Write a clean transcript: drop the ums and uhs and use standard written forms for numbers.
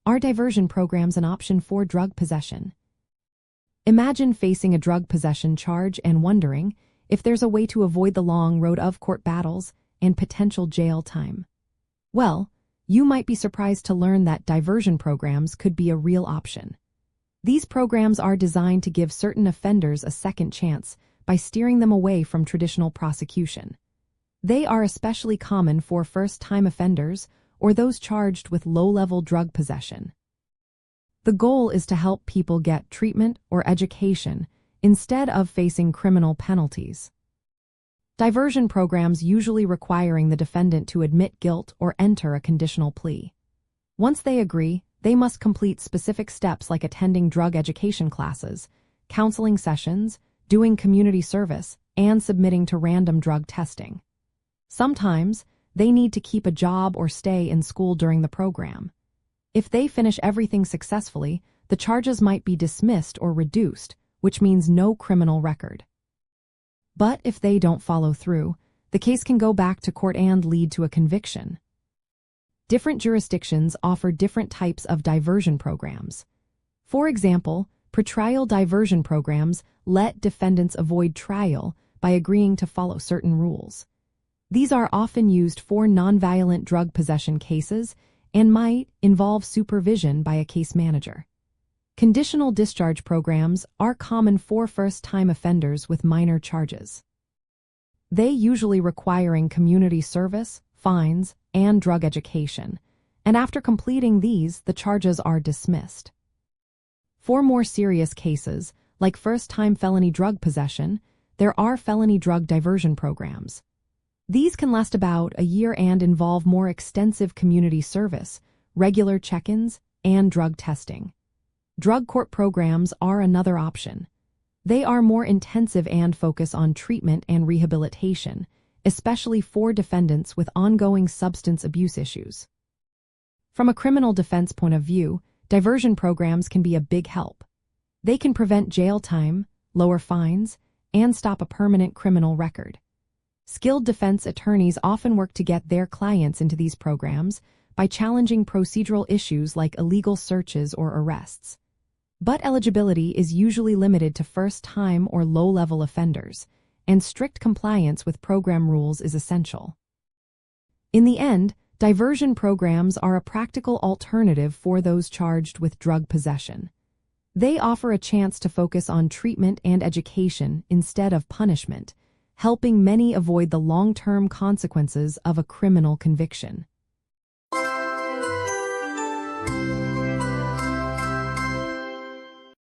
Are diversion programs an option for drug possession? Imagine facing a drug possession charge and wondering if there's a way to avoid the long road of court battles and potential jail time. Well, you might be surprised to learn that diversion programs could be a real option. These programs are designed to give certain offenders a second chance by steering them away from traditional prosecution. They are especially common for first-time offenders or those charged with low-level drug possession. The goal is to help people get treatment or education instead of facing criminal penalties. Diversion programs usually requiring the defendant to admit guilt or enter a conditional plea. Once they agree, they must complete specific steps like attending drug education classes, counseling sessions, doing community service, and submitting to random drug testing. Sometimes, they need to keep a job or stay in school during the program. If they finish everything successfully, the charges might be dismissed or reduced, which means no criminal record. But if they don't follow through, the case can go back to court and lead to a conviction. Different jurisdictions offer different types of diversion programs. For example, pretrial diversion programs let defendants avoid trial by agreeing to follow certain rules. These are often used for nonviolent drug possession cases and might involve supervision by a case manager. Conditional discharge programs are common for first-time offenders with minor charges. They usually requiring community service, fines, and drug education, and after completing these, the charges are dismissed. For more serious cases, like first-time felony drug possession, there are felony drug diversion programs. These can last about a year and involve more extensive community service, regular check-ins, and drug testing. Drug court programs are another option. They are more intensive and focus on treatment and rehabilitation, especially for defendants with ongoing substance abuse issues. From a criminal defense point of view, diversion programs can be a big help. They can prevent jail time, lower fines, and stop a permanent criminal record. Skilled defense attorneys often work to get their clients into these programs by challenging procedural issues like illegal searches or arrests. But eligibility is usually limited to first-time or low-level offenders, and strict compliance with program rules is essential. In the end, diversion programs are a practical alternative for those charged with drug possession. They offer a chance to focus on treatment and education instead of punishment, helping many avoid the long-term consequences of a criminal conviction.